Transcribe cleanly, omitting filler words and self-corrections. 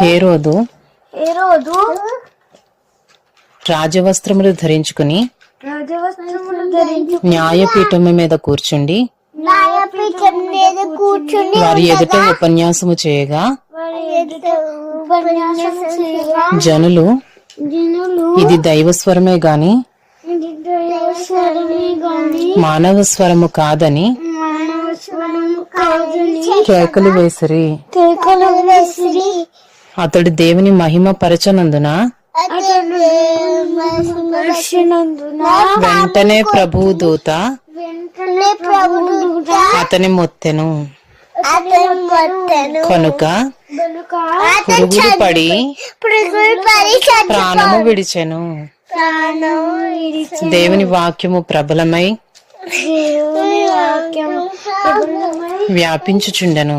హేరోదు రాజవస్త్రములు ధరించుకుని న్యాయపీఠము మీద కూర్చుండి వారి ఎదుట ఉపన్యాసము చేయగా జనులు ఇది దైవస్వరమే గాని మానవ స్వరము కాదని కేకలు వేసిరి. అతడు దేవుని మహిమ పరచనందున వెంటనే ప్రభువు దూత అతని మొత్తెను. కనుక పురుగులు పడి ప్రాణము విడిచెను. దేవుని వాక్యము ప్రబలమై వ్యాపించుచుండెను.